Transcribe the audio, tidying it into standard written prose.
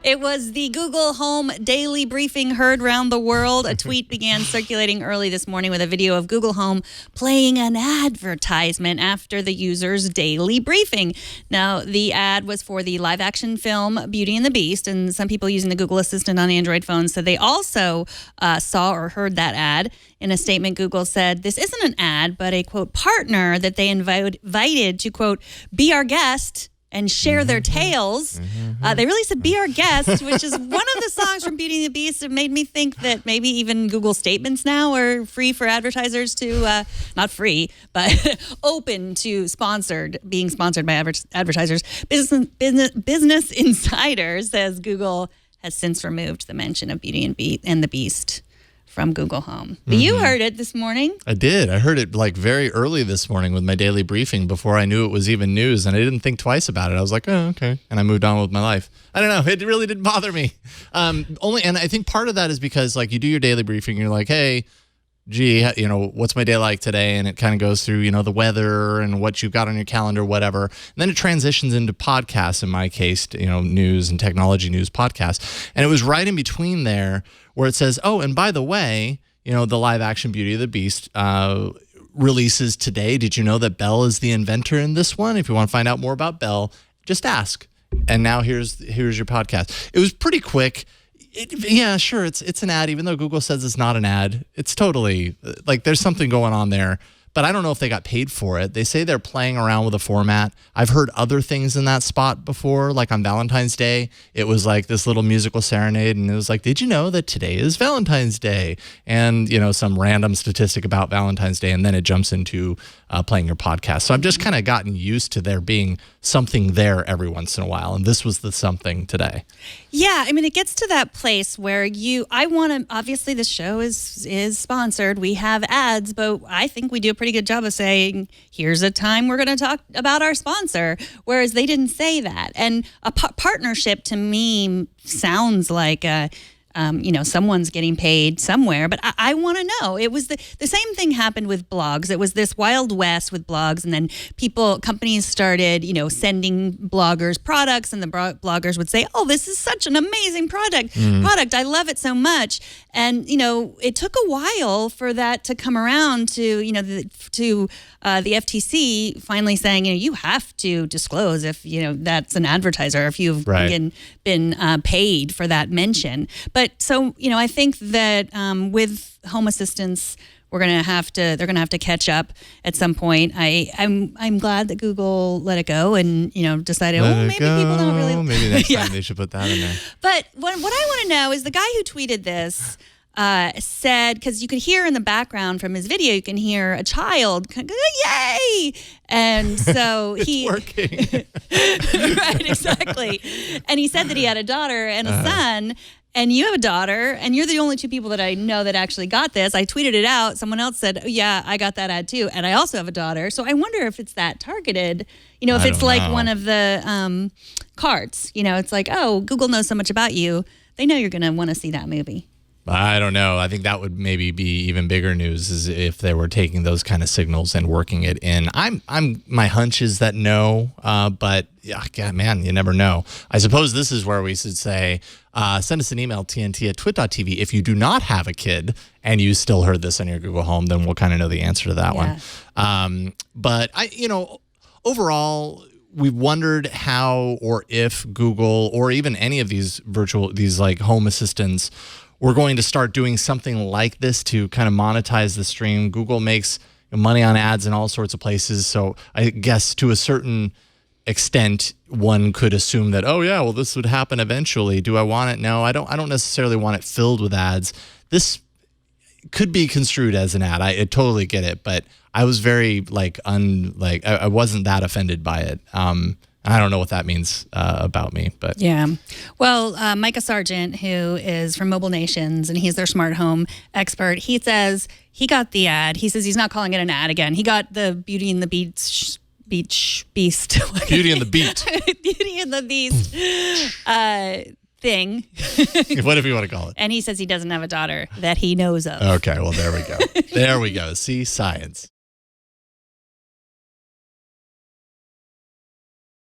It was the Google Home daily briefing heard round the world. A tweet began circulating early this morning with a video of Google Home playing an advertisement after the user's daily briefing. Now, the ad was for the live-action film Beauty and the Beast, and some people using the Google Assistant on Android phones said they also saw or heard that ad. In a statement, Google said this isn't an ad, but a, quote, partner that they invited to, quote, be our guest and share their tales. They really said be our guest, which is one of the songs from Beauty and the Beast. It made me think that maybe even Google Statements now are free for advertisers to, not free, but open to being sponsored by advertisers. Business Insider says Google has since removed the mention of Beauty and the Beast from Google Home. But you heard it this morning. I did. I heard it like very early this morning with my daily briefing before I knew it was even news, and I didn't think twice about it. I was like, oh, okay. And I moved on with my life. I don't know. It really didn't bother me. And I think part of that is because like you do your daily briefing, you're like, hey, gee, what's my day like today? And it kind of goes through, the weather and what you've got on your calendar, whatever. And then it transitions into podcasts, in my case, news and technology news podcasts. And it was right in between there where it says, oh, and by the way, the live action Beauty of the Beast releases today. Did you know that Belle is the inventor in this one? If you want to find out more about Belle, just ask. And now here's your podcast. It was pretty quick. Yeah, sure. It's an ad, even though Google says it's not an ad. It's totally like there's something going on there, but I don't know if they got paid for it. They say they're playing around with a format. I've heard other things in that spot before, like on Valentine's Day. It was like this little musical serenade, and it was like, did you know that today is Valentine's Day? And, some random statistic about Valentine's Day, and then it jumps into playing your podcast. So I've just kind of gotten used to there being something there every once in a while, and this was the something today. Yeah, I mean, it gets to that place where obviously the show is sponsored. We have ads, but I think we do a pretty good job of saying, here's a time we're going to talk about our sponsor, whereas they didn't say that. And a partnership to me sounds like someone's getting paid somewhere, but I want to know. It was the same thing happened with blogs. It was this Wild West with blogs, and then companies started, sending bloggers products, and the bloggers would say, oh, this is such an amazing product. I love it so much. And, it took a while for that to come around to, the FTC finally saying, you have to disclose if, that's an advertiser, if you've been paid for that mention. But so, I think that with Home Assistants, they're gonna have to catch up at some point. I'm glad that Google let it go and decided maybe people don't really. Maybe next time they should put that in there. But what I want to know is the guy who tweeted this said, because you could hear in the background from his video, you can hear a child, yay! And so it's working. Right, exactly. And he said that he had a daughter and a son. And you have a daughter, and you're the only two people that I know that actually got this. I tweeted it out. Someone else said, oh, yeah, I got that ad too. And I also have a daughter. So I wonder if it's that targeted, if it's like one of the cards. It's like, oh, Google knows so much about you. They know you're going to want to see that movie. I don't know. I think that would maybe be even bigger news is if they were taking those kind of signals and working it in. My hunch is that no, but yeah, God, man, you never know. I suppose this is where we should say, send us an email, tnt@twit.tv. If you do not have a kid and you still heard this on your Google Home, then we'll kind of know the answer to that one. But overall, we've wondered how or if Google or even any of these like home assistants we're going to start doing something like this to kind of monetize the stream. Google makes money on ads in all sorts of places. So I guess to a certain extent, one could assume that, oh yeah, well, this would happen eventually. Do I want it? No, I don't necessarily want it filled with ads. This could be construed as an ad. I totally get it, but I was very I wasn't that offended by it. I don't know what that means about me, but yeah. Well, Micah Sargent, who is from Mobile Nations, and he's their smart home expert, he says he got the ad. He says he's not calling it an ad again. He got the Beauty and the Beast. Beauty and the Beat. Beauty and the Beast thing. Whatever you want to call it. And he says he doesn't have a daughter that he knows of. Okay, well, there we go. There we go. See, science.